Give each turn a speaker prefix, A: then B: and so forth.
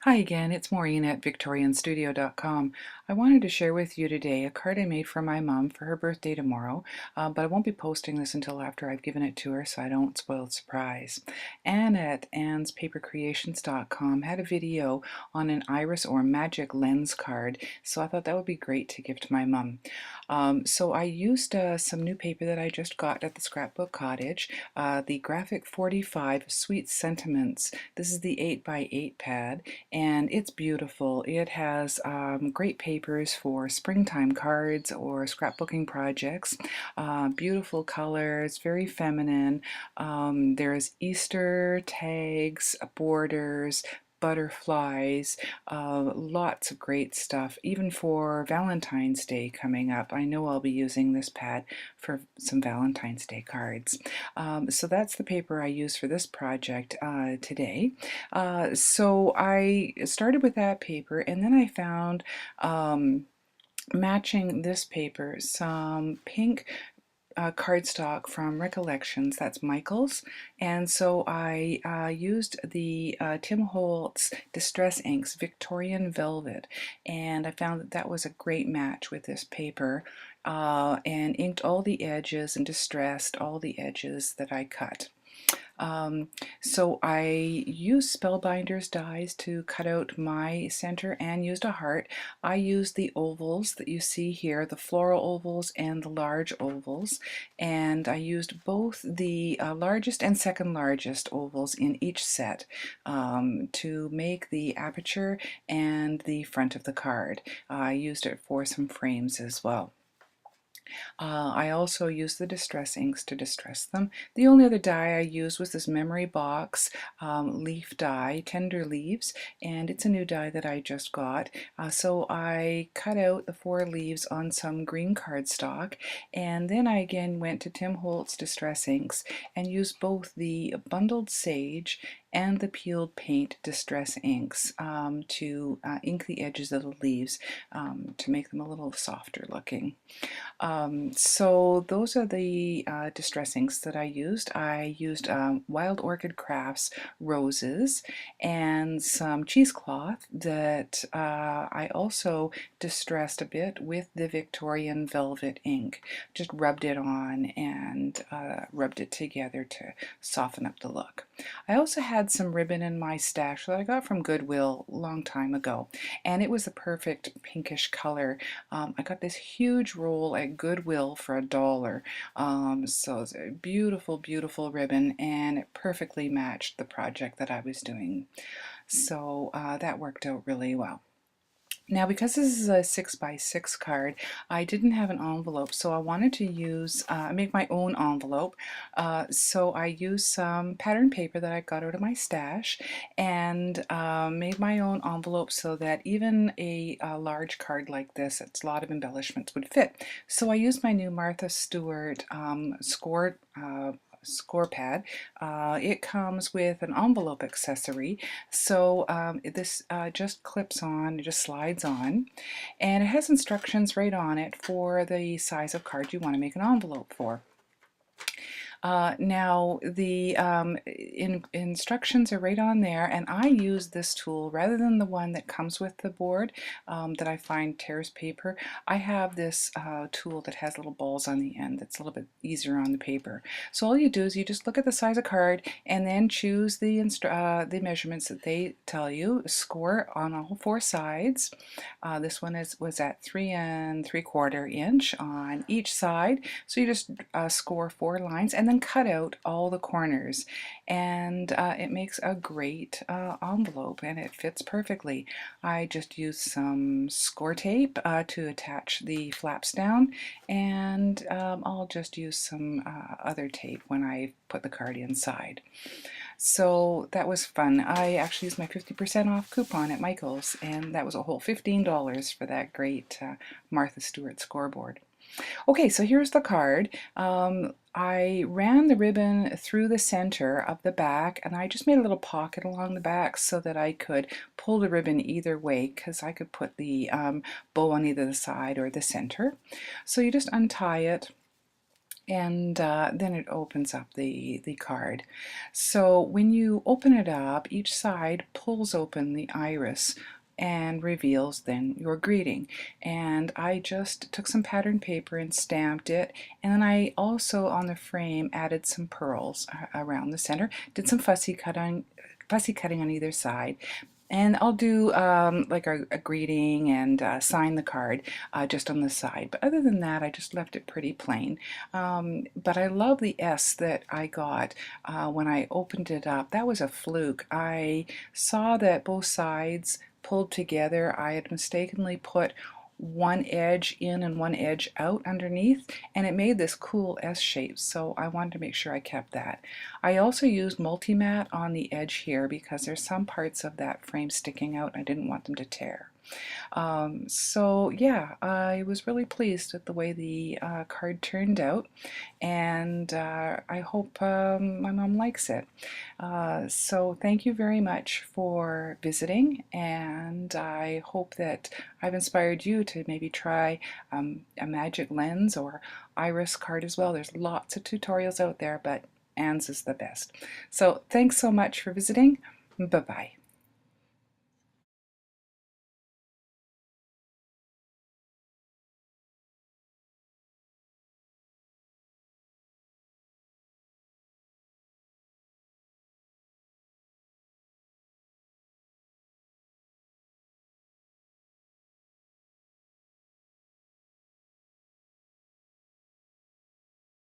A: Hi again, it's Maureen at VictorianStudio.com. I wanted to share with you today a card I made for my mom for her birthday tomorrow, but I won't be posting this until after I've given it to her so I don't spoil the surprise. Anne at Anne'sPaperCreations.com had a video on an iris or magic lens card, so I thought that would be great to give to my mom. So I used some new paper that I just got at the Scrapbook Cottage, the Graphic 45 Sweet Sentiments. This is the 8x8 pad and it's beautiful. It has great papers for springtime cards or scrapbooking projects. Beautiful colors, very feminine. There's Easter tags, borders, butterflies, lots of great stuff, even for Valentine's Day coming up. I know I'll be using this pad for some Valentine's Day cards. So that's the paper I use for this project today. So I started with that paper, and then I found matching this paper some pink cardstock from Recollections, that's Michael's, and so I used the Tim Holtz Distress Inks Victorian Velvet, and I found that that was a great match with this paper, and inked all the edges and distressed all the edges that I cut. Um, so I used Spellbinders dies to cut out my center and used a heart. I used the ovals that you see here, the floral ovals and the large ovals, and I used both the largest and second largest ovals in each set to make the aperture and the front of the card. I used it for some frames as well. I also use the distress inks to distress them. The only other die I used was this Memory Box leaf die, Tender Leaves, and it's a new die that I just got. So I cut out the 4 leaves on some green cardstock, and then I again went to Tim Holtz Distress Inks and used both the Bundled Sage and the Peeled Paint Distress Inks to ink the edges of the leaves to make them a little softer looking. So those are the distress inks that I used. I used Wild Orchid Crafts roses and some cheesecloth that I also distressed a bit with the Victorian Velvet ink. Just rubbed it on and rubbed it together to soften up the look. I also had some ribbon in my stash that I got from Goodwill a long time ago, and it was the perfect pinkish color. I got this huge roll at Goodwill for $1. So it's a beautiful, beautiful ribbon, and it perfectly matched the project that I was doing. So that worked out really well. Now, because this is a 6x6 card, I didn't have an envelope, so I wanted to use make my own envelope. So I used some pattern paper that I got out of my stash and made my own envelope so that even a large card like this, it's a lot of embellishments, would fit. So I used my new Martha Stewart score pad. It comes with an envelope accessory, so this just clips on, it just slides on, and it has instructions right on it for the size of card you want to make an envelope for. Now the instructions are right on there, and I use this tool rather than the one that comes with the board that I find tears paper. I have this tool that has little balls on the end that's a little bit easier on the paper. So all you do is you just look at the size of card and then choose the measurements that they tell you, score on all 4 sides. This one was at 3 3/4 inch on each side, so you just score 4 lines and then cut out all the corners, and it makes a great envelope, and it fits perfectly. I just use some score tape to attach the flaps down, and I'll just use some other tape when I put the card inside. So that was fun. I actually used my 50% off coupon at Michael's, and that was a whole $15 for that great Martha Stewart scoreboard. Okay, so here's the card. I ran the ribbon through the center of the back, and I just made a little pocket along the back so that I could pull the ribbon either way, because I could put the bow on either the side or the center. So you just untie it and then it opens up the card. So when you open it up, each side pulls open the iris and reveals then your greeting. And I just took some pattern paper and stamped it, and then I also on the frame added some pearls around the center, did some fussy cutting on either side. And I'll do like a greeting and sign the card just on the side. But other than that, I just left it pretty plain. But I love the S that I got when I opened it up. That was a fluke. I saw that both sides pulled together. I had mistakenly put one edge in and one edge out underneath, and it made this cool S shape, so I wanted to make sure I kept that. I also used multi-mat on the edge here because there's some parts of that frame sticking out and I didn't want them to tear. So yeah, I was really pleased with the way the card turned out, and I hope my mom likes it. So thank you very much for visiting, and I hope that I've inspired you to maybe try a magic lens or iris card as well. There's lots of tutorials out there, but Anne's is the best. So thanks so much for visiting. Bye-bye.